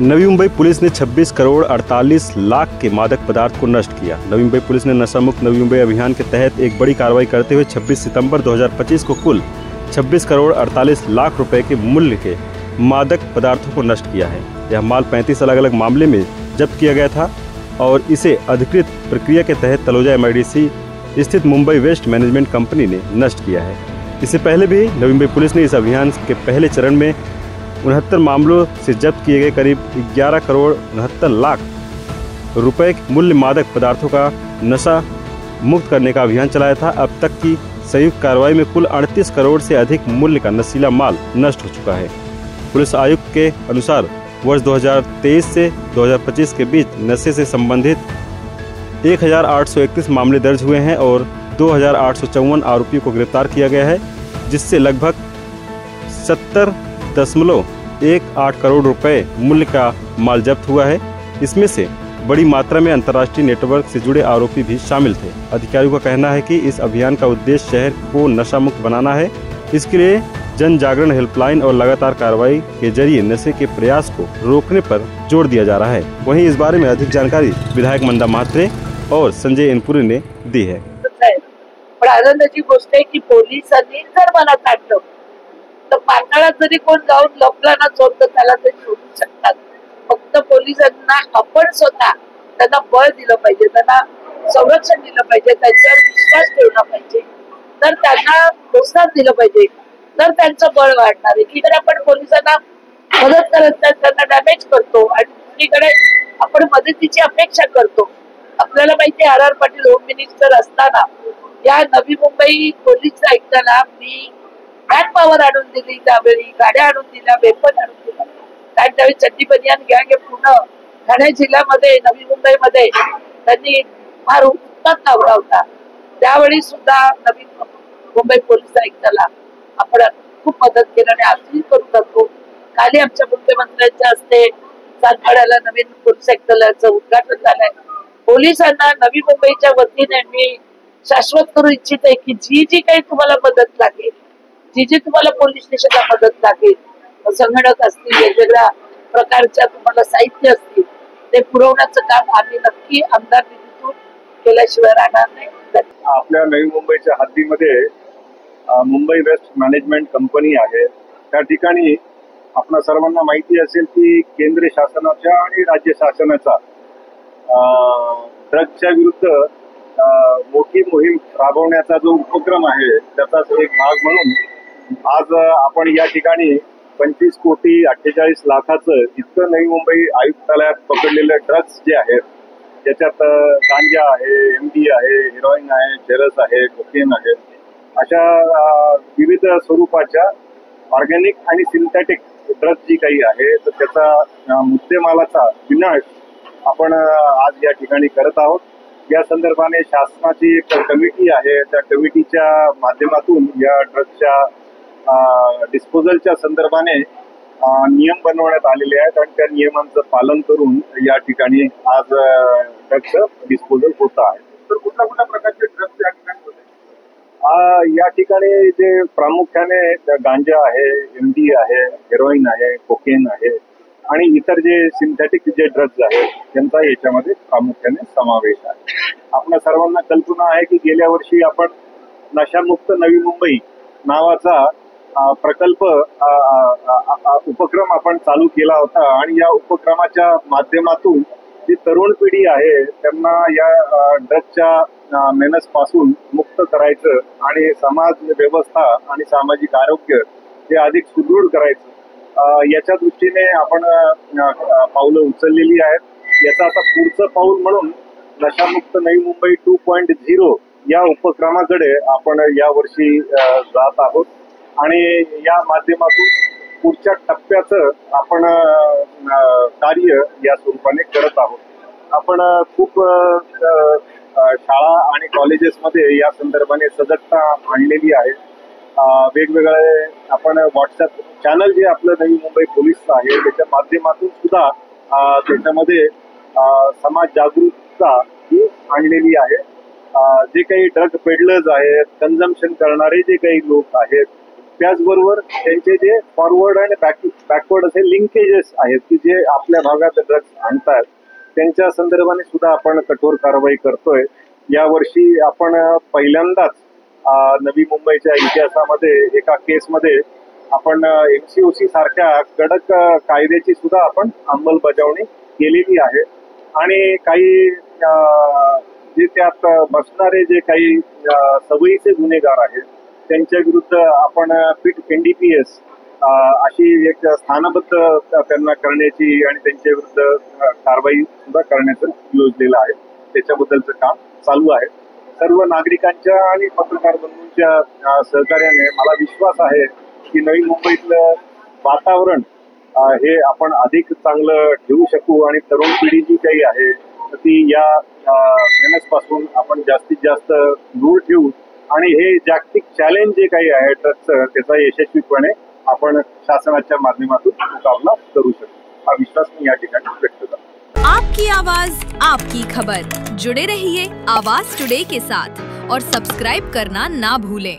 Navi Mumbai police ने 26 करोड़ 48 लाख के मादक पदार्थ को नष्ट किया। नवी मुंबई पुलिस ने नशा मुक्त नवी मुंबई अभियान के तहत एक बड़ी कार्रवाई करते हुए 26 सितंबर 2025 को कुल 26 करोड़ 48 लाख रुपए के मूल्य के मादक पदार्थों को नष्ट किया है। यह माल 35 अलग अलग मामले में जब्त किया गया था और इसे अधिकृत प्रक्रिया के तहत तलोजा MIDC स्थित मुंबई वेस्ट मैनेजमेंट कंपनी ने नष्ट किया है। इससे पहले भी नवी मुंबई पुलिस ने इस अभियान के पहले चरण में 69 मामलों से जब्त किए गए करीब 11 करोड़ 69 लाख रुपए मूल्य मादक पदार्थों का नशा मुक्त करने का अभियान चलाया था। अब तक की संयुक्त कार्रवाई में कुल 38 करोड़ से अधिक मूल्य का नशीला माल नष्ट हो चुका है। पुलिस आयुक्त के अनुसार वर्ष 2023 से 2025 के बीच नशे से संबंधित 1831 मामले दर्ज हुए हैं और 2854 आरोपियों को गिरफ्तार किया गया है, जिससे लगभग 70.18 करोड़ रुपए मूल्य का माल जब्त हुआ है। इसमें से बड़ी मात्रा में अंतर्राष्ट्रीय नेटवर्क से जुड़े आरोपी भी शामिल थे। अधिकारियों का कहना है कि इस अभियान का उद्देश्य शहर को नशा मुक्त बनाना है। इसके लिए जन जागरण हेल्पलाइन और लगातार कार्रवाई के जरिए नशे के प्रयास को रोकने पर जोर दिया जा रहा है। वहीं इस बारे में अधिक जानकारी विधायक मंदा म्हात्रे और संजय इनपुरे ने दी है। पण आनंदाची गोष्ट आहे की पोलिसांनी जर मला काढलं तर पाताळात जरी कोण जाऊन लपला ना चोर तर त्याला ते शोधू शकतात। फक्त पोलिसांना आपण स्वतः त्यांना बळ दिलं पाहिजे, त्यांना संरक्षण दिलं पाहिजे, त्यांच्यावर विश्वास ठेवला पाहिजे, तर त्यांना प्रोत्साहन दिलं पाहिजे, तर त्यांचं बळ वाढणार आहे। एकीकडे आपण पोलिसांना मदत करत नाही, त्यांना डॅमेज करतो आणि दुसरीकडे आपण मदतीची अपेक्षा करतो। आपल्याला माहिती आहे RR पाटील होम मिनिस्टर असताना या नवी मुंबई पोलीस आयुक्ताला मी मॅन पॉवर आणून दिली, त्यावेळी गाड्या आणून दिल्या, वेपन आणून दिल्या, कारण त्यावेळी चड्डी बनियान गँग पूर्ण ठाणे जिल्ह्यामध्ये नवी मुंबईमध्ये त्यांनी फार उत्पात लावला होता। त्यावेळी सुद्धा नवी मुंबई पोलीस आयुक्ताला आपण खूप मदत केली आणि आजही करू शकतो। काली आमच्या मुख्यमंत्र्यांच्या हस्ते सातपाड्याला नवीन पोलीस आयुक्तालयाचं उद्घाटन झालंय। पोलिसांना नवी मुंबईच्या वतीने मी शाश्वत करू इच्छिते की जी काही तुम्हाला मदत लागेल, जी तुम्हाला पोलीस स्टेशनला मदत लागेल, संगणक असतील, वेगवेगळ्या प्रकारच्या तुम्हाला साहित्य असतील, ते पुरवण्याचं काम आम्ही नक्की आमदार निधीतून केल्याशिवाय राहणार नाही। आपल्या नवी मुंबईच्या हद्दीमध्ये मुंबई वेस्ट मॅनेजमेंट कंपनी आहे। त्या ठिकाणी आपल्या सर्वांना माहिती असेल की केंद्र शासनाच्या आणि राज्य शासनाचा ड्रग्सच्या विरुद्ध मोठी मोहीम राबवण्याचा जो उपक्रम आहे त्याचाच एक भाग म्हणून आज आपण या ठिकाणी 25 कोटी 48 लाखाचं इतकं नवी मुंबई आयुक्तालयात पकडलेले ड्रग्स जे आहेत, त्याच्यात गांजा आहे, MD आहे, हेरोईन आहे, चरस आहे, कोकेन आहे, अशा विविध स्वरूपाच्या ऑर्गॅनिक आणि सिंथेटिक ड्रग्स जी काही आहे तर त्याचा मुद्देमालाचा विनाश आपण आज या ठिकाणी करत आहोत। या संदर्भाने शासनाची एक कमिटी आहे, त्या कमिटीच्या माध्यमातून या ड्रग्सच्या डिस्पोजलच्या संदर्भाने नियम बनवण्यात आलेले आहेत आणि त्या नियमांचं पालन करून या ठिकाणी आज ड्रग्स डिस्पोजल होत आहे। तर कुठल्या कुठल्या प्रकारचे ड्रग्स या ठिकाणी होते? या ठिकाणी जे प्रामुख्याने गांजा आहे, MD आहे, हेरोईन आहे, कोकेन आहे आणि इतर जे सिंथेटिक जे ड्रग्ज आहेत त्यांचा याच्यामध्ये प्रामुख्याने समावेश आहे। आपल्या सर्वांना कल्पना आहे की गेल्या वर्षी आपण नशामुक्त नवी मुंबई नावाचा प्रकल्प उपक्रम आपण चालू केला होता आणि या उपक्रमाच्या माध्यमातून जी तरुण पिढी आहे त्यांना या ड्रग्सच्या मेनसपासून मुक्त करायचं आणि समाज व्यवस्था आणि सामाजिक आरोग्य हे अधिक सुदृढ करायचं याच्या दृष्टीने आपण पावलं उचललेली आहेत। याचा आता पुढचं पाऊल म्हणून नशामुक्त नवी मुंबई 2.0 या उपक्रमाकडे आपण या वर्षी जात आहोत आणि या माध्यमातून पुढच्या टप्प्याचं आपण कार्य या स्वरूपाने करत आहोत। आपण खूप शाळा आणि कॉलेजेसमध्ये या संदर्भाने सजगता आणलेली आहे। वेगवेगळे आपण व्हॉट्सअप चॅनल जे आपलं नवी मुंबई पोलीस आहे त्याच्या माध्यमातून सुद्धा त्याच्यामध्ये समाज जागरूकता ही आणलेली आहे। जे काही ड्रग पेडलर्स आहेत, कन्झम्पशन करणारे जे काही लोक आहेत त्याचबरोबर त्यांचे जे फॉरवर्ड आणि बॅकवर्ड असे लिंकेजेस आहेत की जे आपल्या भागात ड्रग्ज आणतात त्यांच्या संदर्भाने सुद्धा आपण कठोर कारवाई करतोय. यावर्षी आपण पहिल्यांदाच नवी मुंबईच्या इतिहासामध्ये एका केसमध्ये आपण MCOC सारख्या कडक कायद्याची सुद्धा आपण अंमलबजावणी केलेली आहे आणि काही जे त्यात बसणारे जे काही सवयीचे गुन्हेगार आहेत त्यांच्या विरुद्ध आपण फिट NDPS अशी एक स्थानबद्ध त्यांना करण्याची आणि त्यांच्या विरुद्ध कारवाई सुद्धा करण्याचं योजलेलं आहे. त्याच्याबद्दलचं काम चालू आहे. सर्व नागरिकांच्या आणि पत्रकार बंधूंच्या सहकार्याने मला विश्वास आहे की नवी मुंबईतलं वातावरण हे आपण अधिक चांगलं ठेवू शकू आणि तरुण पिढी जी काही आहे ती या मेनसपासून आपण जास्तीत जास्त दूर ठेवू आणि हे जागतिक चॅलेंज जे काही आहे ड्रग्सचं त्याचा यशस्वीपणे आपण शासनाच्या माध्यमातून मुकाबला करू शकतो. हा विश्वास मी या ठिकाणी व्यक्त करतो. आपकी आवाज आपकी खबर. जुड़े रहिए आवाज टुडे के साथ और सब्सक्राइब करना ना भूलें.